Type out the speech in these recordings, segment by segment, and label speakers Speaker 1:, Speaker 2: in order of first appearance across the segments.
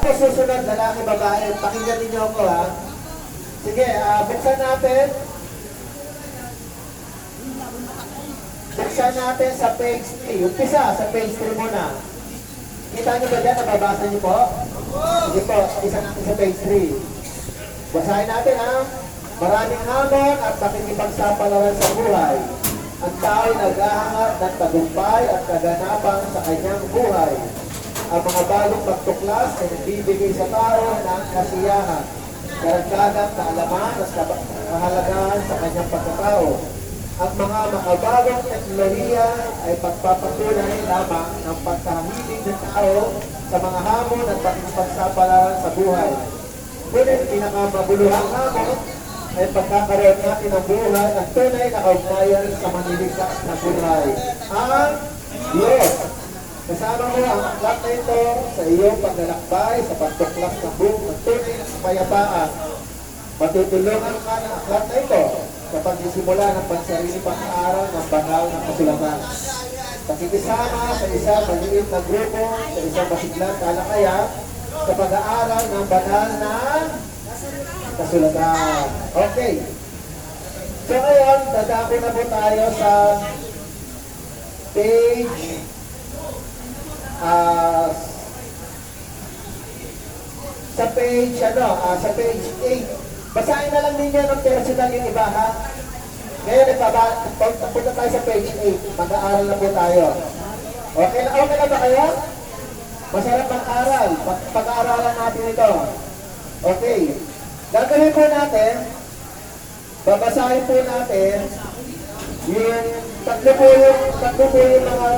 Speaker 1: Susunod, lalaki, babae. Pakinggan ninyo ako, ha? Sige, buksan natin. Buksan natin sa page 3. Umpisa, sa page 3 muna. Kita nyo ba dyan? Nababasa nyo po? Sige po, isa natin sa page 3. Basahin natin, ha? Maraming hamon at pakikipagsapalaran sa buhay. Ang tao'y naghahangat ng tagumpay at kaganapan sa kanyang buhay. Ang mga bagong pagtuklas ay nagbibigay sa tao ng kasiyahan, karagdagang kaalaman at kahalagahan sa kanyang pagkatao. Ang mga makabagong teknolohiya ay pagpapatunay lamang ng pagkahilig ng tao sa mga hamon at pakikipagsapalaran sa buhay. Ngunit pinakamabuluhang hamon ay pagkakaroon natin ng buhay at tunay na kaugnayan sa maniligtas na buhay. Ang Diyos. Kasama mo ang aklat na ito sa iyong paglalakbay sa pagtuklas ng buong at tunay ng kapayapaan. Matutulungan ka ng aklat na ito sa pagsisimula ng pansarili pag-aaral ng banal na kasulatan. Pakikisama sa isang maliit na grupo sa isang masiglang talakayan sa pag-aaral ng banal na kasulatan. Okay. So ngayon, dadako na po tayo sa page sa page 8. Basahin na lang ninyo ng personal yung iba, ha? Ngayon, punta tayo sa page 8. Mag-aaral na po tayo. Okay na ba kayo? Masarap ang aral. Pag-aaralan natin ito. Okay. Gagawin po natin, babasahin po natin yung tatlo po yung mga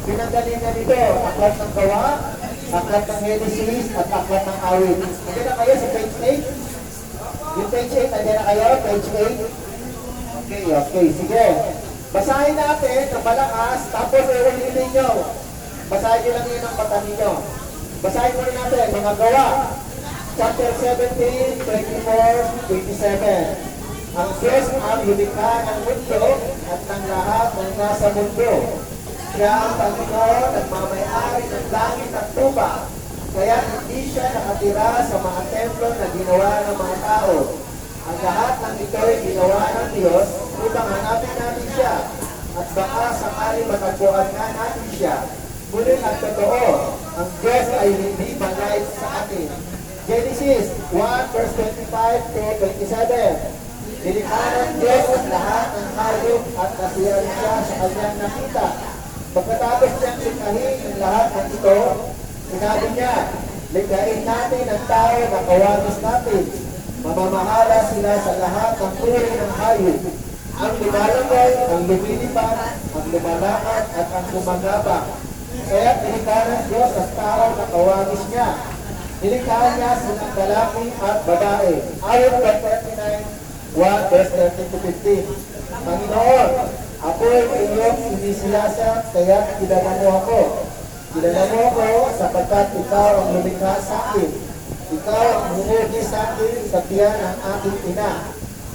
Speaker 1: pinanggalingan nito. Aklat ng Gawa, aklat ng Genesis, at aklat ng Awit. Nandiyan na kayo sa page 8? Yung page 8, nandiyan na kayo? Page 8? Okay, sige. Basahin natin ng malakas, tapos ulitin nyo. Basahin nyo lang yun ang mata ninyo. Basahin muna natin, mga Gawa. Chapter 17, 24, 27. Ang Diyos ang lumikha ng mundo at ng lahat ng nasa mundo. Siya ang Panginoon at mamayari ng langit at lupa. Kaya hindi siya nakatira sa mga templo na ginawa ng mga tao. Ang lahat ng ito'y ginawa ng Diyos upang hanapin natin siya. At baka sakali matagpuan nga natin siya. Ngunit ang totoo, ang Diyos ay hindi banayad sa atin. Genesis 1 verse 25 to 27. Nilikha ng Diyos ang lahat ng hayop at nasiyahan siya sa kanyang nakita. Pagkatapos niyang likhahin ang lahat ng ito, sinabi niya, likhain natin ang tao na kawanis natin. Mamamahala sila sa lahat ng uri ng hayop. Ang lumalakad, ang lumilipad, ang lumalakad at ang lumagabang. Kaya nilikha ng Diyos ang tao na kawanis niya. Nilikha niya silang lalaki at babae. Ayon sa 39, 1 verse 13 to 15. Panginoon, ako'y iyong sinisilasat, kaya kilala mo ako. Kilala mo ako sapagkat ikaw ang lumikha sa akin. Ikaw ang humugi sa akin sa tiyan ng aking ina.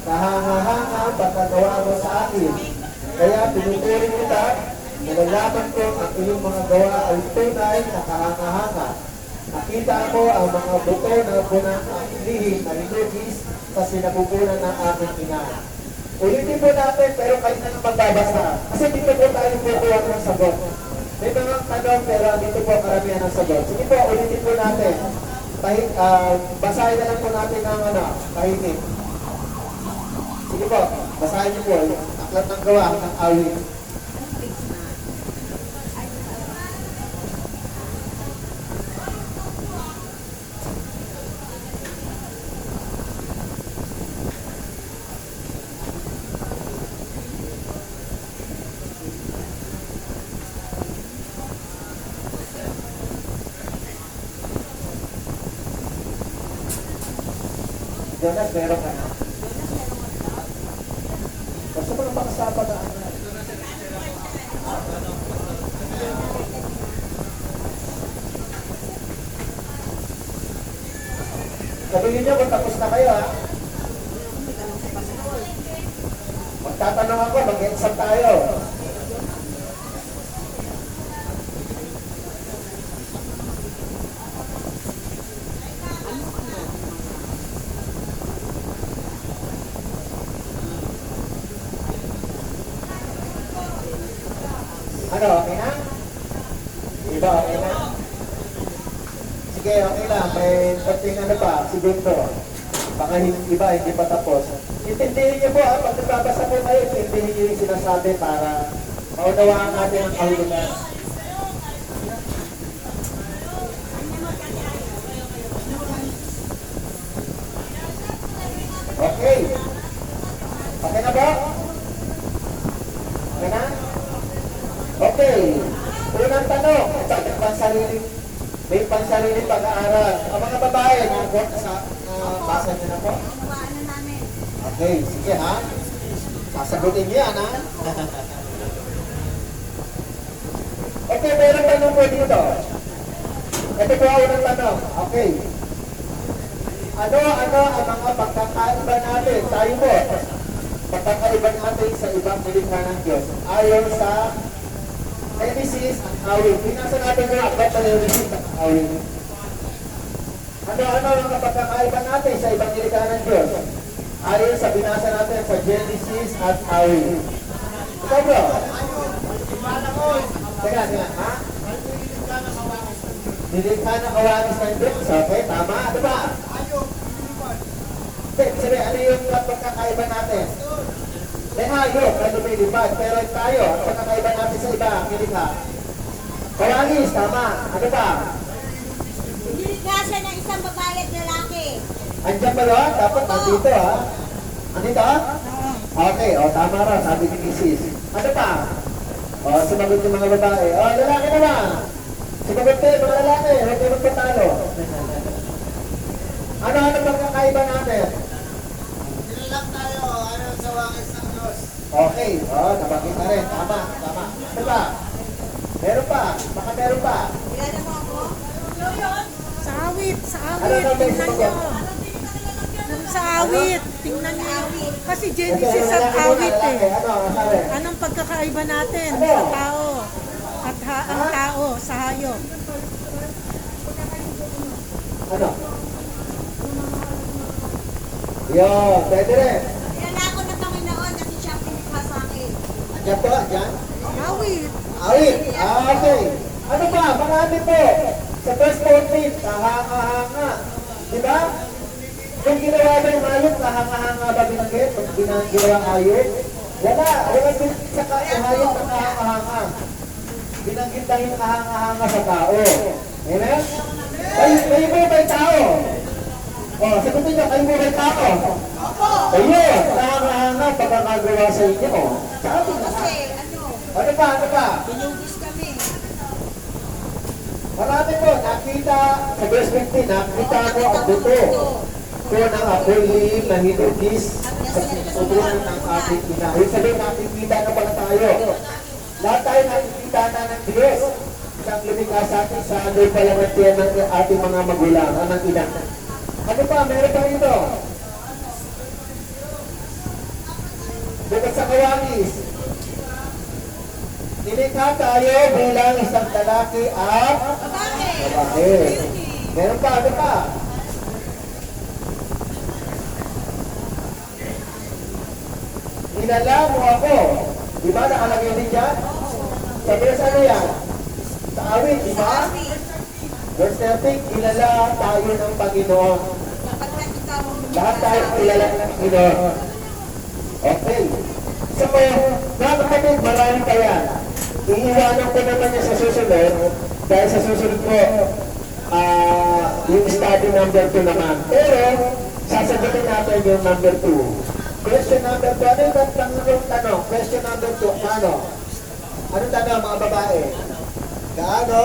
Speaker 1: Kahanga-hanga ang pagkagawa mo sa akin. Kaya pinuturing kita, nalalaman ko ang iyong mga gawa ay tunay na kahanga-hanga. Nakita ko ang mga buto na bunang aking lihim na linugis sa sinabubunan ng aking ina. Ulitin po natin, pero kayo na lang magbabasa. Kasi dito po tayo kukuha ng sagot. May mga tanong, pero dito po karamihan ng sagot. Sige po, ulitin po natin. Basahin na lang po natin ng tahimik. Sige po, basahin niyo po. Aklat ng Gawa ng Awit. Jonas, meron ka na? Basta mo lang makasapa na sabihin niyo kung tapos na kayo, ha? Magtatanong ako, mag-exam tayo. Ano, okay na? Iba, okay na? Sige, okay lang. May konting ano pa, segundo. Baka iba, hindi pa tapos. Intindihin niyo po, pag nagbabasa po kayo, intindihin niyo yung sinasabi para maunawaan natin ang kahulugan. Okay. Okay na ba? Okay na? Okay. Unang tanong, may pansariling pag-aaral. Ang mga babae, basa niyo na po?
Speaker 2: Ano namin?
Speaker 1: Okay, sige ha. Sasagutin niyo yan ha. Okay, meron tanong po dito. Ito po ang unang tanong. Okay. Ano ang mga pagkakaiba natin? Tayo po. Pagkakaiba natin sa ibang nilikha ng Diyos. Ayon sa Genesis at awit. Pinasa natin yung akbat na Genesis at awit. Ano ang mga pagkakaiba natin sa ibang nilikha ng Diyos? Ayon sa binasa natin sa Genesis at awit. Ikaw bro? Teka, ha? Nilikha na kawanis ng Diyos. Okay, tama. Ano ba? Sabi, ano yung pagkakaiba natin? May hayop na lumilipad, pero tayo, ang pagkakaiba natin sa iba, nilikha. Kawanis, tama. Ano ba?
Speaker 2: Nilikha siya ng isang babae at lalaki.
Speaker 1: Andiyan ba yun? Dapat nandito ha? Andito? Okay, tama rin, sabi ni Mrs. Ano pa? Sumagot yung mga babae. Lalaki naman. Sumagot kayo, mga lalaki. Huwag kayo magpatalo. Ano pagkakaiba natin?
Speaker 3: Nilalak tayo, ano sa wangis ng Diyos.
Speaker 1: Okay, nabanggit na rin. Tama. Ano ba? Meron pa. Baka meron pa.
Speaker 2: Kilala mo ako?
Speaker 4: Sa awit,
Speaker 1: Ano na may
Speaker 4: tingnan nyo. Sa awit, tingnan nyo. Kasi Genesis at awit eh.
Speaker 1: Ano, sabi?
Speaker 4: Anong pagkakaiba natin sa tao? At ang tao sa hayop.
Speaker 1: Ano? Yun, pwede rin.
Speaker 2: Kilala ako ng Panginoon kasi siya ang pinikha sa akin.
Speaker 1: Andiyan po, andiyan.
Speaker 4: Awit.
Speaker 1: Awit. Okay. Ano ba? Marami po. Sa verse 14, kahanga-hanga. Diba? Kung ginawa ba yung ayot, kahanga-hanga ba binanggit? Kung ginawa ayot? Wala. Wala sa ayot na kahanga-hanga. Binanggit lang yung kahanga-hanga sa tao. Amen? Kayo ba yung tao? Sagutin niyo, kayo ba yung tao?
Speaker 2: Opo!
Speaker 1: Ayun, kahanga-hanga pagkakagawa sa inyo. Sabi na.
Speaker 2: Kasi,
Speaker 1: Ano pa?
Speaker 2: binubis kami.
Speaker 1: Marami po, nakita sa verse 15, nakita mo ang buto ko ng apoy na hinugis sa susubuan ng ating ina. Yung sabihin, nakikita na pala tayo. Lahat tayo nakikita na ng Diyos. Isang lumikha sa atin sa adoy palamatian ng ating mga magulang, ng ina. Ano pa? Meron pa rito. Bukod sa kawanis, nilikha tayo bilang isang lalaki at babae. Meron pa, ano pa? Inala mo ako. Di ba nakalagay din dyan? Sabi na sa ano yan? Sa awit, di ba? Verse 13, ilala tayo ng Panginoon.
Speaker 2: Sapagkat ikaw ang
Speaker 1: Lahat tayo ilala ng Panginoon. Okay. So, mga kapatid, marami pa yan. Iiwanan ko naman niya sa susunod dahil sa susunod ko yung study number 2 naman. Pero, sasagutin natin yung number 2. Question number 2. Ano yung tanong? Question number 2. Paano? Anong tanong mga babae? Gaano?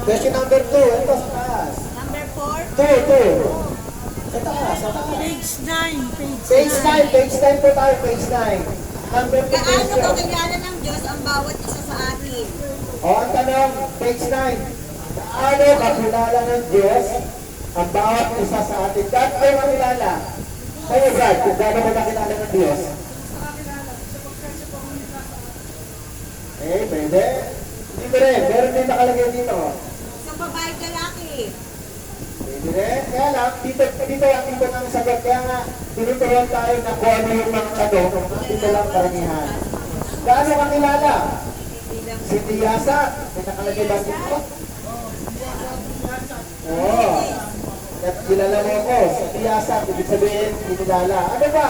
Speaker 1: Question number 2. Ito sa taas.
Speaker 2: Number 4.
Speaker 1: 2. Sa taas.
Speaker 4: Page 9.
Speaker 1: Page 9. Page 10 po tayo. Page 9. Number 2
Speaker 2: Gaano
Speaker 1: question.
Speaker 2: kakilala ng Diyos ang bawat isa sa atin?
Speaker 1: Ang tanong, page 9. Gaano kakilala ng Diyos ang bawat isa sa atin? Gaano kayo makilala? Kayo, Brad, kung gaano mo nakilala ng Diyos? Pwede. Hindi rin. Meron din nakalagay dito.
Speaker 2: Sa babae at lalaki.
Speaker 1: Pwede rin. Kaya lang, dito ang sagot. Kaya nga, tinuturuan tayo na kung ano yung mga tanong. Dito lang karamihan. Gaano kakilala? Si Tiyasa, may nakalagay ba dito? Oo. At kilala mo ko, si Tiyasa, ibig sabihin, kinilala. Ano ba?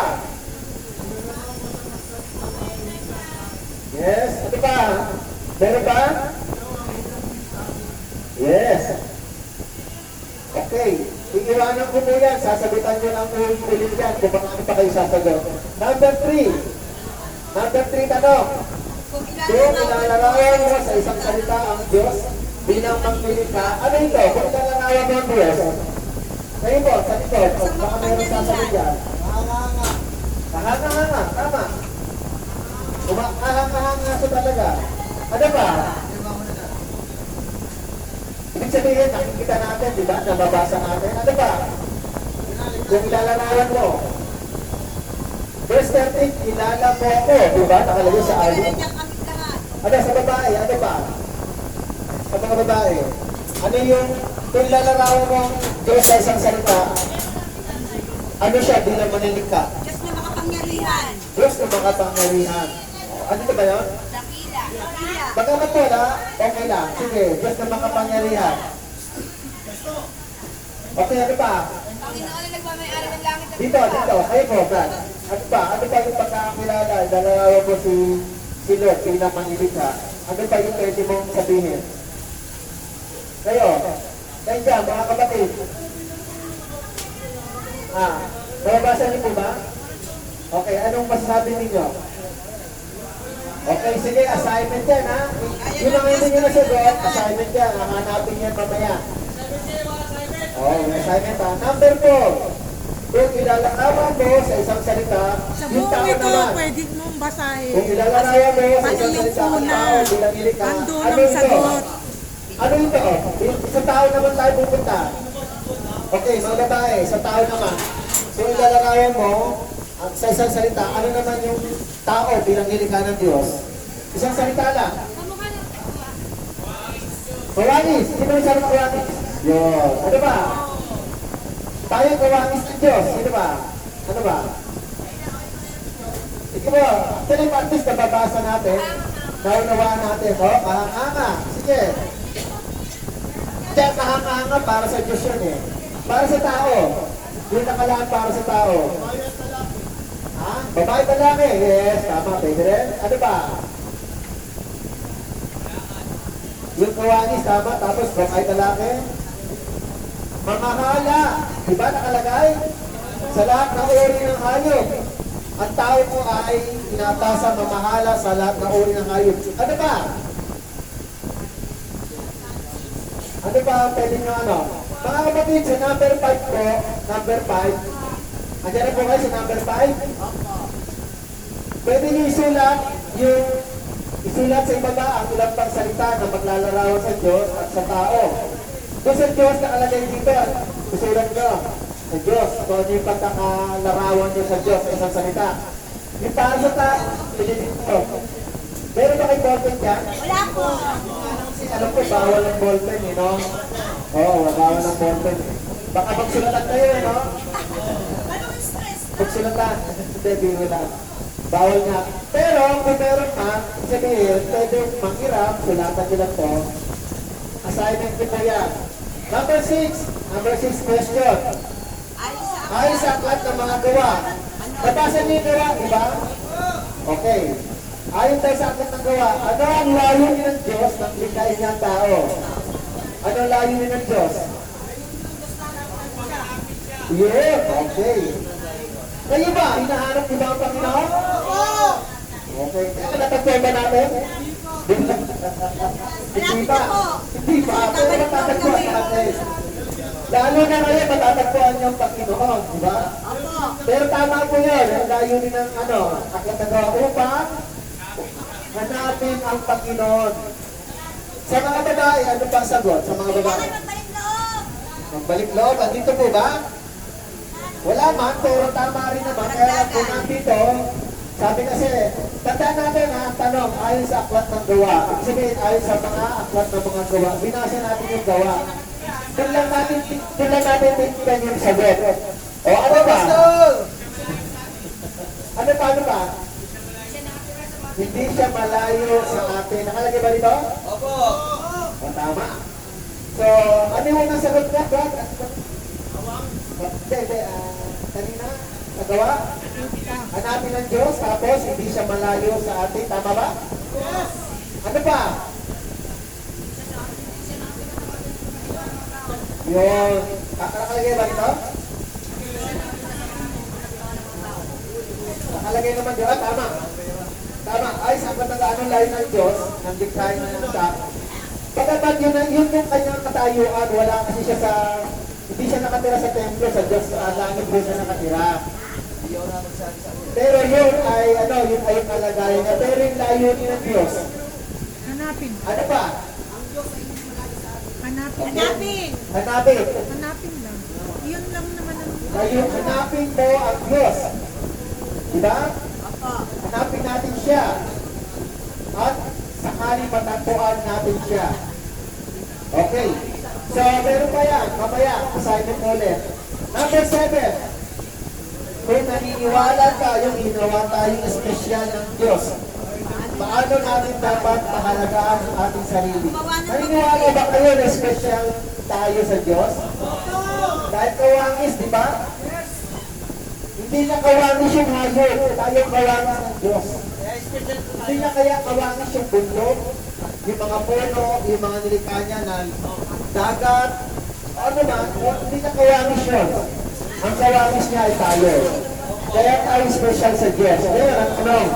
Speaker 1: Yes, ano ba? Meron ba? Yes. Okay. Iiwanan ko po yan. Sasagutan nyo lang ulit yan kung bakit pa kayo sasagot. Number 3. Number 3 tanong.
Speaker 2: Kung
Speaker 1: Kung ilalarawan mo sa isang salita ang Diyos bilang magpilita, ano ito? Kung ilalarawan mo ang Diyos, kayo po, sa likod, baka meron sasagot yan.
Speaker 3: Hanga-hanga.
Speaker 1: Kahanga-hanga, tama. Kahanga-hanga siya talaga. Ano ba? Ibig sabihin, nakikita natin, di ba? Nababasa natin. Ano ba? Kung ilalarawan mo. Verse 13, kilala mo ako, di ba? Nakalagay sa
Speaker 2: Kilala
Speaker 1: awit.
Speaker 2: niya kami lahat.
Speaker 1: Ano sa babae? Ano ba? Sa mga babae. Ano yung, kung ilalarawan mo ang Diyos sa isang salita, ano siya bilang manilikha?
Speaker 2: Diyos na makapangyarihan.
Speaker 1: Diyos na makapangyarihan. Ano ito ba yun?
Speaker 2: Dakila. Dakila.
Speaker 1: Pagkamat wala, okay lang. Sige, Diyos na makapangyarihan. Okay, ano pa?
Speaker 2: Panginoon na nagmamayari ng langit at
Speaker 1: Dito, kayo po, Brad. Ano pa? Ano pa yung pagkakakilala? Dalarawan mo si Lord, bilang mangilikha. Ano pa yung pwede mong sabihin? Kayo dyan, mga kapatid. Nababasa niyo po ba? Okay, anong masasabi ninyo? Okay, sige, assignment yan, ha? Yun ang hindi nyo nasagot, assignment yan. Hanapin yan mamaya. May assignment, ha? Number 4. Kung ilalarawan mo sa isang salita,
Speaker 4: Sa
Speaker 1: yung
Speaker 4: buong
Speaker 1: tao
Speaker 4: ito,
Speaker 1: naman.
Speaker 4: pwede mong basahin.
Speaker 1: Kung ilalarawan mo sa
Speaker 4: Pati
Speaker 1: isang
Speaker 4: yung
Speaker 1: salita, ang
Speaker 4: una,
Speaker 1: tao bilang nilikha,
Speaker 4: andun
Speaker 1: ano
Speaker 4: ang
Speaker 1: ito?
Speaker 4: sagot.
Speaker 1: Ano ito? Sa tao naman tayo pupunta. Okay, mga babae, sa tao naman. Kung ilalarawan mo, sa isang salita, ano naman yung tao bilang nilikha ng Diyos? Isang salita lang. Kawanis. Sino yung sabi ng kawanis? Yun. Ano ba? Tayo kawanis ng Diyos. Sino ba? Ano ba? Sige mo. Actually, at least nababasa natin. Naunawaan natin. Kahanga-hanga. Sige. Kaya kahanga-hanga para sa Diyos yun eh. Para sa tao. Yung nakalaan para sa tao. Ha? Babae lalaki. Yes, tama. Pwede rin. Ano ba? Yung kawanis, tama. Tapos babae lalaki. Mamahala. Diba nakalagay? Sa lahat ng uri ng hayop. Ang tao ko ay inatasa mamahala sa lahat ng uri ng hayop. Ano ba? Ano ba pwede nyo ano? Mga kapatid, sa number 5 po, number 5. Andiyan na po kayo sa number 5? Pwede nyo isulat sa ibaba ang ilang pang salita na maglalarawan sa Diyos at sa tao. Kung sa Diyos nakalagay dito, isulat nyo sa Diyos. Kung ano yung pagkakalarawan nyo sa Diyos sa isang salita. Yung para sa tao, pwede dito. Meron ba kayo ballpen dyan?
Speaker 2: Wala po.
Speaker 1: Alam ko, bawal ang ballpen, eh, no? Oo, bawal ang ballpen. Baka magsulatan kayo, eh, no?
Speaker 2: Anong stress?
Speaker 1: Magsulatan. Hindi, biro lang. Bawal nga. Pero, kung meron ka, sabihin, pwede manghiram, sulatan nyo lang to. Assignment ko na yan. Number 6. Number 6 question. Ay sa aklat ng mga gawa. Nabasa niyo yung gawa, di ba? Okay. Ayon tayo sa aklat ng gawa, ano ang layunin ng Diyos ng likhain niya ang tao? Ano ang layunin ng Diyos? Yeah, okay. Kayo ba? Hinahanap niyo ba ang Panginoon? Okay. Kaya natagpuan ba natin? Hindi ba? Hindi ba? Pero matatagpuan natin. Lalo na ngayon, matatagpuan niyo ang Panginoon, di ba? Pero tama po yun. Ang layunin ng aklat ng gawa upang hanapin ang Panginoon. Sa mga babae, ano pang sagot? Sa mga babae?
Speaker 2: Magbalik loob.
Speaker 1: Magbalik loob. Andito po ba? Wala man, pero tama rin naman. Kaya lang po nandito, sabi kasi, tandaan natin ang tanong, ayon sa aklat ng gawa. Ibig sabihin, ayon sa mga aklat ng mga gawa. Binasa natin yung gawa. Doon lang natin tingnan yung sagot. O ano ba? Ano ba? hindi siya malayo sa atin. Nakalagay ba dito?
Speaker 3: Opo.
Speaker 1: O, tama. So, ano yung unang sagot niya, Brad? Hindi. Kanina, nagawa? Hanapin ng Diyos, tapos hindi siya malayo sa atin. Tama ba? Yes! Ano pa? Yun. Nakalagay ba dito? Nakalagay naman dito. Tama. Tama. Ay, sabat na anong layo ng Diyos, ng diktahin ng sa pagkabat yun yung kanyang katayuan, wala kasi siya sa, hindi siya nakatira sa templo, sa Diyos, sa langit doon siya nakatira. Pero yun ay, yun ay yung kalagayan niya. Pero yung layo niya ng Diyos,
Speaker 4: Hanapin.
Speaker 1: ano pa?
Speaker 4: Hanapin.
Speaker 2: Hanapin.
Speaker 1: Hanapin.
Speaker 4: Hanapin lang. Yun lang naman ang...
Speaker 1: Ngayon, hanapin mo ang Diyos. Diba?
Speaker 2: Opo.
Speaker 1: Hanapin natin siya. At sakali matagpuan natin siya. Okay. So, meron pa yan. Mamaya, assignment ulit. Number 7. Kung naniniwala tayong ginawa tayong espesyal ng Diyos, paano natin dapat pahalagaan ang ating sarili? Naniniwala ba kayo na espesyal tayo sa Diyos? Dahil kawangis, di ba? Hindi na kawangis yung hayop, tayo kawangis ng Diyos. Hindi na kaya kawangis yung bundok, yung mga puno, yung mga nilikha niya ng dagat, ano man, hindi na kawangis yun. Ang kawangis niya ay tayo. Kaya tayo special sa Diyos. Ngayon, ang tanong,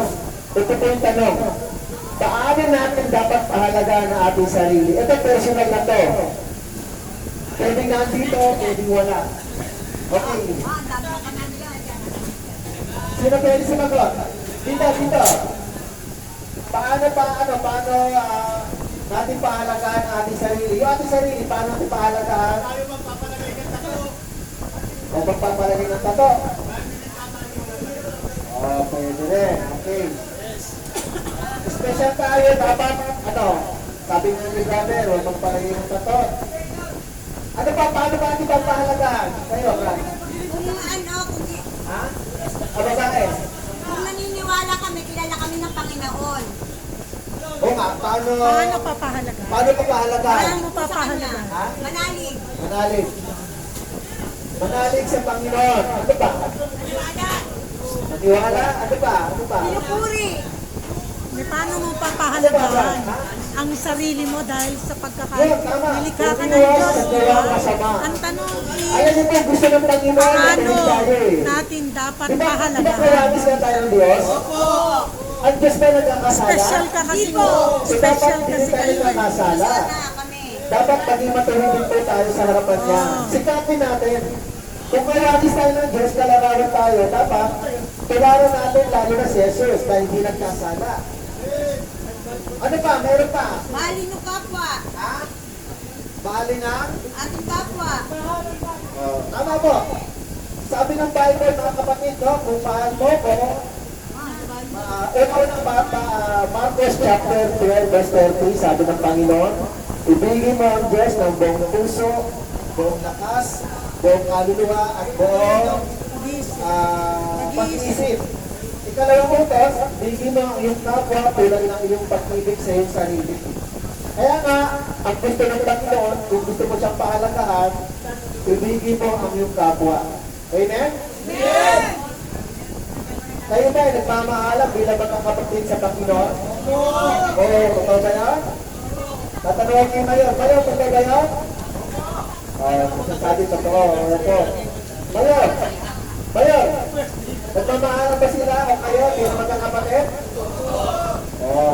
Speaker 1: ito po yung tanong, paano natin dapat pahalagaan ang ating sarili? Ito personal na to. Pwedeng nandito, pwedeng wala. Okay. Sino pwede sumagot? Dito. Paano natin pahalagaan ang ating sarili? Yung ating sarili, paano natin pahalagaan? O pagpapalagay ng tato? Oh, pwede rin. Okay. Special tayo, dapat, sabi nga ni brother, huwag magpalagay ng tato. Ano pa, paano ba natin pagpahalagaan? Kayo, Brad? Ha? Bakit?
Speaker 2: Kung naniniwala kami, kilala kami ng Panginoon.
Speaker 1: Oo nga, paano
Speaker 4: papahalagaan?
Speaker 1: paano papahalagaan?
Speaker 4: Paano mo papahalagaan?
Speaker 1: Ha?
Speaker 2: Manalig.
Speaker 1: Manalig. Manalig sa Panginoon. Ano pa?
Speaker 2: Maniwala.
Speaker 1: Maniwala? Ano pa?
Speaker 2: Pinupuri.
Speaker 4: Paano mo papahalagaan ang sarili mo dahil sa pagkakalilikha ka ng
Speaker 1: Iwas
Speaker 4: Diyos?
Speaker 1: sa gawang masama.
Speaker 4: Ang tanong
Speaker 1: Alam
Speaker 4: is,
Speaker 1: niyo po, gusto ng Panginoon na
Speaker 4: paano
Speaker 1: ganun tayo eh.
Speaker 4: natin dapat
Speaker 1: Di ba
Speaker 4: pahalagaan?
Speaker 1: promise na tayo ng Diyos? Ang Diyos ba nagkakasala?
Speaker 4: Special ka kasi.
Speaker 2: Tipo.
Speaker 1: So, dapat
Speaker 4: Special
Speaker 1: hindi
Speaker 4: kasi
Speaker 1: tayo
Speaker 4: kayo.
Speaker 1: nagkakasala.
Speaker 2: Na kami.
Speaker 1: Dapat maging matuloy po tayo sa harapan niya. Sikapin natin. Kung kailangan tayo ng Diyos, kalarawan tayo, dapat tularan natin lalo na si Jesus dahil hindi nagkasala. Ano pa? Meron pa?
Speaker 2: Mahalin ng kapwa.
Speaker 1: Ha? Mahalin ang?
Speaker 2: Ating kapwa.
Speaker 1: Tama po. Sabi ng Bible, mga kapatid, no, kung mahal mo ko, Marcos chapter 12, verse 30, sabi ng Panginoon, ibigin mo ang Diyos ng buong puso, buong lakas, buong kaluluwa, at buong pag-isip. Ikalawang utos, ibigin mo ang iyong kapwa tulad ng iyong pag-ibig sa iyong sarili. Kaya nga, ang gusto ng Panginoon, kung gusto mo siyang pahalagahan, ibigin mo ang iyong kapwa. Amen?
Speaker 2: Amen.
Speaker 1: Kayo ba ay nagmamahalan bilang magkakapatid sa Panginoon? Oo, totoo ba yan? Tatanungin kayo ngayon, kayo, totoo ba yan? Masasabi totoo, opo. Mayor, nagmamahalan ba sila o kayo bilang magkakapatid? Oo,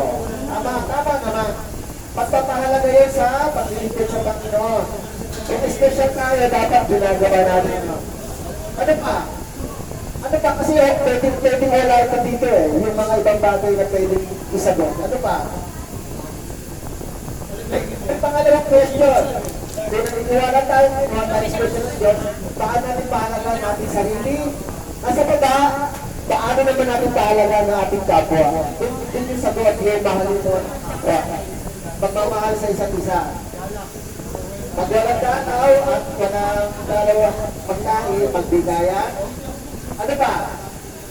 Speaker 1: tama naman. Pagpapahalaga yun sa paglilipid sa Panginoon. Kung special tayo, dapat ginagawa natin. Ano pa? Kasi pwedeng wala ito dito eh. Yung mga ibang bagay na pwedeng isagot. Ano pa? May pangalawang question. Kung naniniwala tayo, mga special ng Diyos, paano natin pahalagaan natin sarili? Nasa baba, paano naman natin pahalagaan ng ating kapwa? Yun yung sagot, yung mahalin mo. Pagmamahal sa isa't isa. Pag walang tataw at walang dalawang pagkain, magbigayan. Ano ba?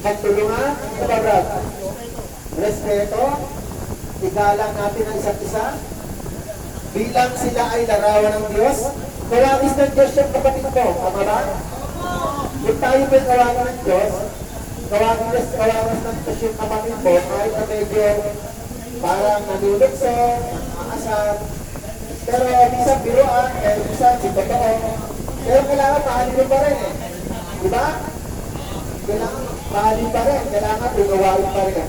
Speaker 1: Magtulungan? Ano ba, Brad? respeto, igalang natin ang isa't isa, bilang sila ay larawan ng Diyos. Kawangis ng Diyos yung kapatid ko, tama ba? Kung tayo may kawangis ng Diyos, kawangis ng Diyos yung kapatid mo, kahit na medyo parang nanulukso, aasar, pero minsan biruan, minsan di totoo. Pero kailangan mahalin mo pa rin eh. Di ba? Kailangan mahalin pa rin, kailangan unawain pa rin.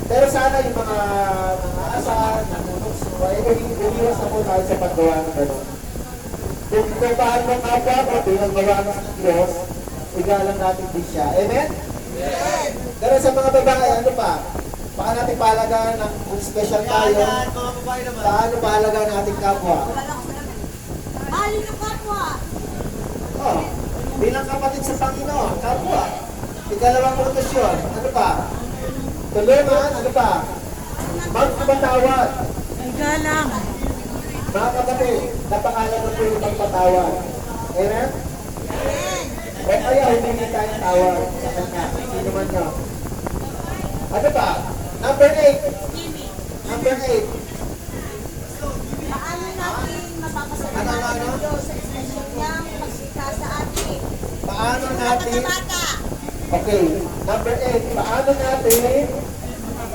Speaker 1: Pero sana yung mga nangaasar, nanulukso, ay umiwas na po tayo sa paggawa ng gano'n. Kung paano ng kapwa mo, bilang gawa ng Diyos, igalang natin din siya. Amen?
Speaker 3: Amen!
Speaker 1: Pero sa mga babae, ano pa? Baka natin pahalagaan ng kung special tayo.
Speaker 3: Yan, mga babae naman.
Speaker 1: Paano pahalagaan ng ating kapwa?
Speaker 2: Mahalin ng kapwa.
Speaker 1: Oh, bilang kapatid sa Panginoon, kapwa. Ikalawang proteksyon, ano pa? Tulungan, ano pa? Magpatawad.
Speaker 4: Igalang.
Speaker 1: Mga kapatid, napakalaga po yung magpatawad. Amen? O kaya humingi tayong tawad sa Kanya. Sino man nyo. Ano pa? Number 8. Number 8.
Speaker 2: Paano natin mapapasalamat
Speaker 1: Ano?
Speaker 2: ng Diyos sa estasyon niyang pagsika sa atin?
Speaker 1: Paano
Speaker 2: Mga
Speaker 1: natin...
Speaker 2: bata.
Speaker 1: Okay, number 8. Paano natin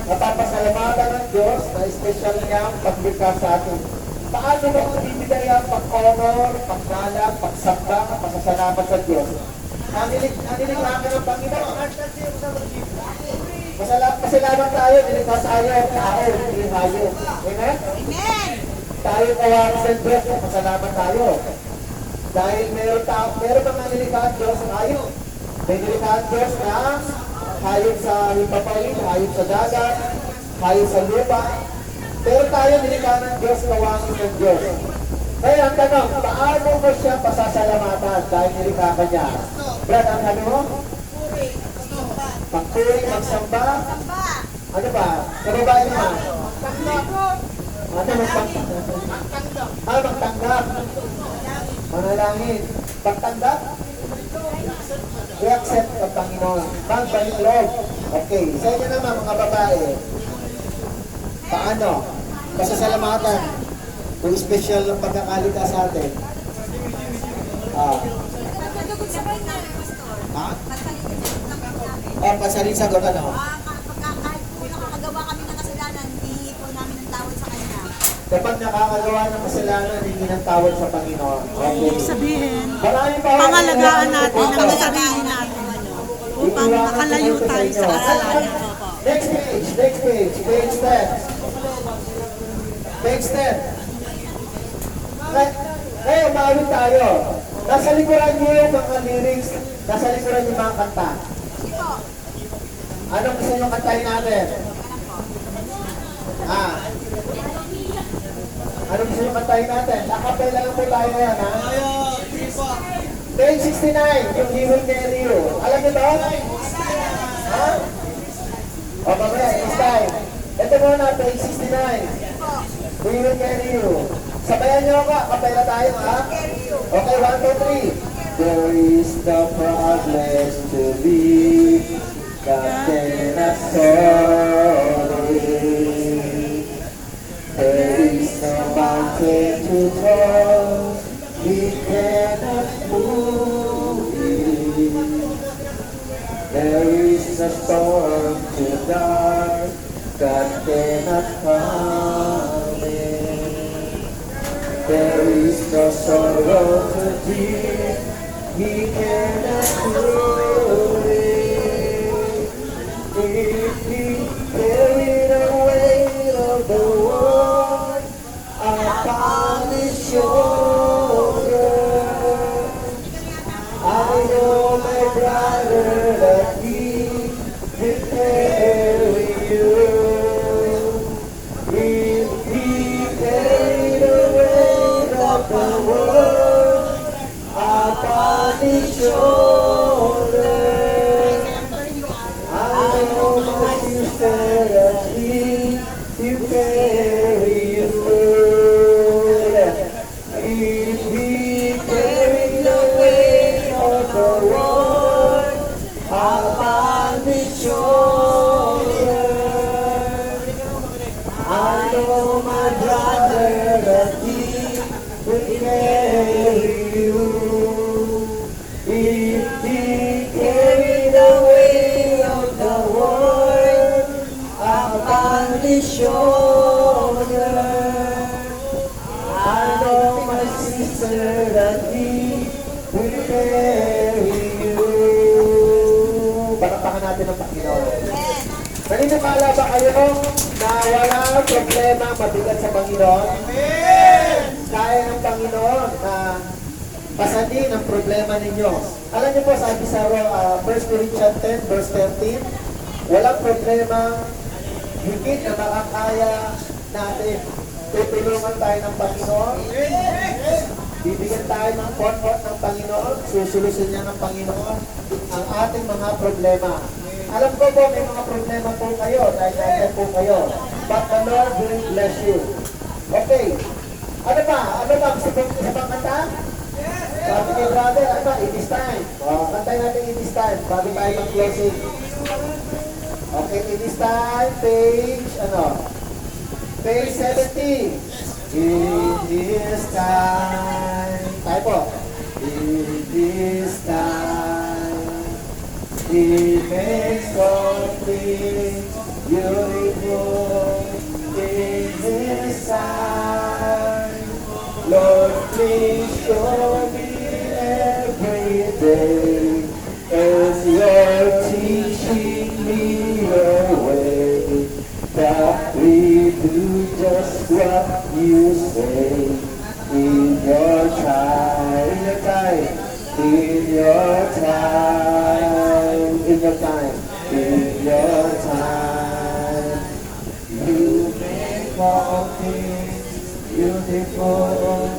Speaker 1: napapasalamatan ng Diyos na special niyang paglikha sa atin? Paano mo ibibigay ang pag-honor, paggalang, pagsamba, pasasalamat sa Diyos? Nanilikha ka ng Panginoon. Pasalamat tayo, nilikha tayo, tao, hindi hayop. Amen?
Speaker 2: Amen!
Speaker 1: Tayo kawaris ng Diyos, pasalamat tayo. Dahil meron mga nilikha ang Diyos ng hayop. May nilikha ang Diyos na hayop sa hipapain, hayop sa dagat, hayop sa lupa. Pero tayo nilikha ng Diyos, kawangis ng Diyos. Kaya ang tanong, paano mo siya pasasalamatan dahil nilikha ka niya? Brad, ang sabi mo? Pagpuri, magsamba.
Speaker 2: Samba.
Speaker 1: Ano ba? Sa babae naman? Ano magtanggap? Manalangin. Pagtanggap? I-accept ang Panginoon. Magbalik loob. Okay. Sa inyo naman mga babae, paano? Pasasalamatan. Kung special ng pagkakalikha sa atin.
Speaker 2: Nagkadugot sa bahay namin, Pastor.
Speaker 1: Ha?
Speaker 2: Nagkadugot sa bahay namin.
Speaker 1: Pasaling sagot ano?
Speaker 2: Kahit po nakakagawa kami ng kasalanan, hihingi po namin ng tawad sa Kanya.
Speaker 1: Kapag nakakagawa ng kasalanan, hindi ng tawad sa Panginoon. Okay.
Speaker 4: Ibig sabihin,
Speaker 1: Maraming pa-
Speaker 4: pangalagaan natin ang sarili natin upang makalayo tayo sa kasalanan.
Speaker 1: Next page, page 10. Page 10. Ngayon, umawit tayo. Nasa likuran niyo yung mga lyrics, nasa likuran yung mga kanta.
Speaker 2: Ito.
Speaker 1: Anong gusto nyo kantahin natin? Anong gusto nyo kantahin natin? Akapela lang po tayo ngayon, ha? Page 69, yung He Will Carry You. Alam niyo ba? Ha? O, mamaya, next time. Ito muna, page 69. We will carry you. Sabayan niyo ako, kapela tayo, ha? Okay, 1, 2, 3. There is no progress to be, nothing at sorry. There is no mountain to cross, we cannot move it. There is no storm to dark, God cannot calm it. There is no sorrow to deep, He cannot rule it. If He carried the weight of the world upon His shoulder, I know, my brother, that He will carry you. If He carried the weight of the world upon His shoulder, I know, my sister, that He will carry you. If He carried the weight of the world upon His shoulder, carry you. If He carried the weight of the world upon His shoulder, I know my sister that He will carry you. Palakpakan natin ang Panginoon. Naniniwala ba kayo na walang problema mabigat sa Panginoon? Kaya ng Panginoon na pasanin ang problema ninyo. Alam niyo po, sabi sa 1 Corinthians 10 verse 13, walang problema higit na makakaya natin. Tutulungan tayo ng Panginoon. Bibigyan tayo ng comfort ng Panginoon. Susolusyon niya ng Panginoon ang ating mga problema. Alam ko po, may mga problema po kayo dahil nandiyan po kayo. But the Lord will bless you. Okay. Ano ba? Gusto po sa pangkanta? Sabi ni brother, ano ba? It is time. Kantay natin it is time. Bago tayo mag-closing. Okay, it is time. Page 70. It is time. Tayo po. It is time. He makes complete, beautiful in His sight. Lord, please show me every day as You're teaching me Your way, that we do just what You say in Your time, in Your time, in Your time, in Your time. You make all things beautiful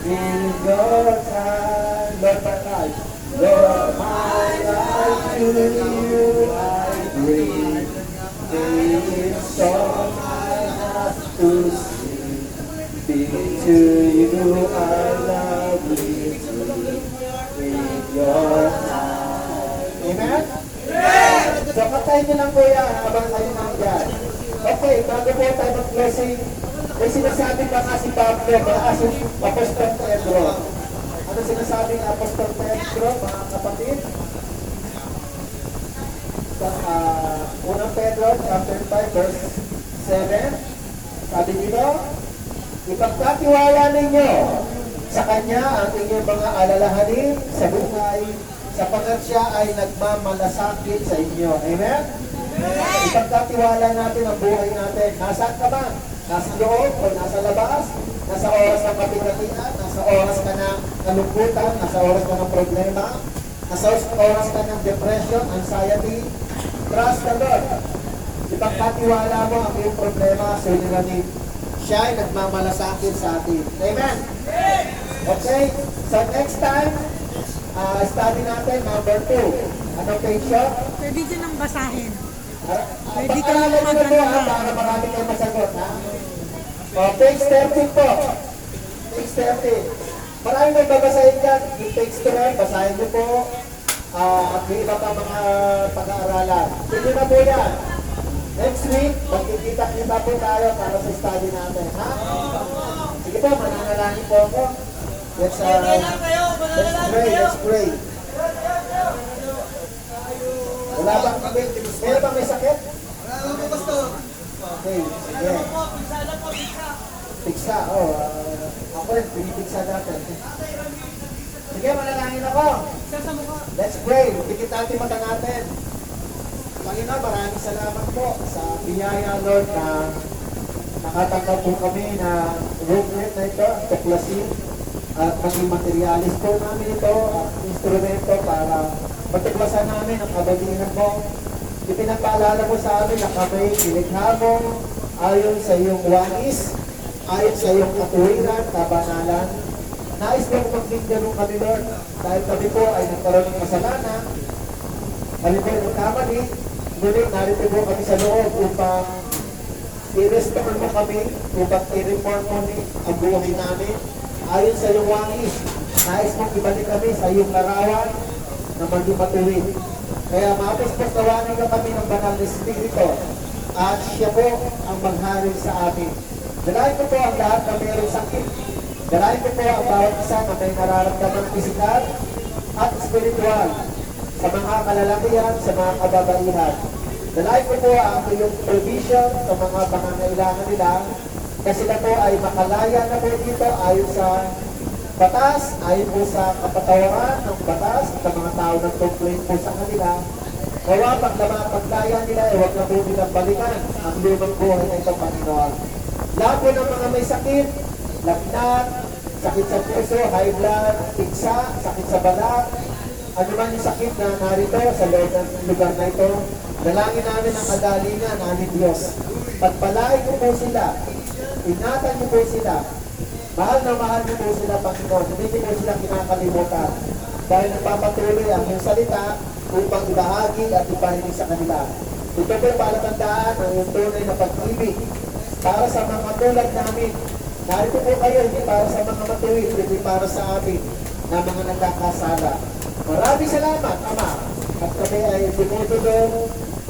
Speaker 1: in Your time. Lord, my life, Lord, my life to You I bring. It's song I have to sing. Be to You I love You in Your time. Amen? So, kantahin niyo lang po yan habang tayo nandiyan. Okay, bago po tayo mag-closing, may sinasabi ba kasi Pablo, si Apostol Pedro? Ano sinasabi ng Apostol Pedro, mga kapatid? Sa unang Pedro, chapter 5, verse 7, sabi dito, ipagkatiwala ninyo sa Kanya ang inyong mga alalahanin sa buhay, sapagkat Siya ay nagmamalasakit sa inyo. Amen? Ipagkatiwala natin ang buhay natin. Nasaan ka ba? Nasa loob o nasa labas? Nasa oras ng kapigatian? Nasa oras ka ng kalungkutan? Nasa oras ka ng problema? Nasa oras ka ng depression, anxiety? Trust the Lord. Ipagkatiwala mo ang iyong problema sa inyo. Siya ay nagmamalasakit sa atin. Amen? Okay? So next time, study natin number 2. Anong page yun?
Speaker 4: Pwede din ang basahin.
Speaker 1: Pwede ka lang maganda para marami kayo masagot, ha? Page 13 po. Page 13. Maraming magbabasahin dyan. Yung page 12, basahin niyo po. At may iba pa mga pag-aaralan. Sige na po yan. Next week, magkikita-kita po tayo para sa study natin, ha? Sige po, mananalangin po ako. Let's pray. Wala bang meron bang may sakit? Okay, sige. Piksa, ako rin, pinipiksa natin. Sige, manalangin ako. Let's pray. Pikit natin mata natin. Panginoon, maraming salamat po sa biyaya, Lord, na nakatanggap po kami na roadmap na ito, ang tuklasin at maging materialis po namin ito at instrumento para matuklasan namin ang kabalihan mo. Ipinapaalala mo sa amin na kami nilikha mo ayon sa iyong wais, ayon sa iyong katuwiran, kabanalan. Nais mo maging ganun kami, Lord, dahil kami po ay nagkaroon ng kasalanan. Kami po ay nagkamali. Ngunit narito po kami sa loob upang i-restore mo kami, upang i-reform mo ang buhay namin. Ayon sa iyong wangis, nais mong ibalik kami sa iyong larawan na maging matuwid. Kaya maapos-pos nawanin ka kami ng banal na Espiritu at siya po ang magharin sa amin. Dalahin ko po ang lahat na mayroong sakit Dalayan ko po ang bawat isa na may nararamdaman pisikal at spiritual sa mga kalalakihan, sa mga kababaihan. Dalayan ko po ang iyong provision sa mga pangangailangan nila na sila po ay makalaya na po dito ayon sa batas, ayon po sa kapatawaran ng batas sa mga tao na complain po sa kanila. Kaya paglaya nila, huwag na po nilang balikan ang lumang buhay na ito, Panginoon. Lahat po ng mga may sakit, lagnat, sakit sa puso, high blood, tiksa, sakit sa balat, ano man yung sakit na narito sa loob ng lugar na ito, dalangin namin ang kagalingan namin Diyos. Pagpalain ko po sila, ingatan niyo po sila, mahal na mahal niyo po sila, Panginoon, hindi niyo po sila kinakalimutan. Dahil nagpapatuloy ang iyong salita upang ibahagi at iparinig sa kanila. Ito po yung palatandaan ng iyong tunay na pag-ibig para sa mga tulad namin. Narito po kayo, hindi para sa mga matuwid, hindi para sa amin na mga nagkakasala. Maraming salamat, Ama. At kami ay dumudulong,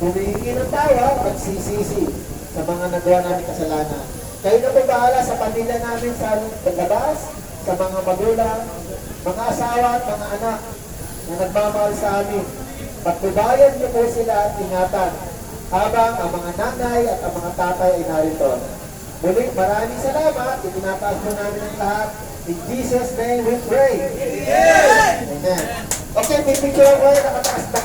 Speaker 1: humihingi ng tawad at sisisi sa mga nagawa namin kasalanan. Kayo na po bahala sa pamilya namin sa labas, sa mga magulang, mga asawa at mga anak na nagmamahal sa amin. Pagtubayan niyo po sila at ingatan habang ang mga nanay at ang mga tatay ay narito. Muli, maraming salamat. Itinataas po namin ang lahat. In Jesus' name we pray. Amen. Okay, may picture ako. Nakataas na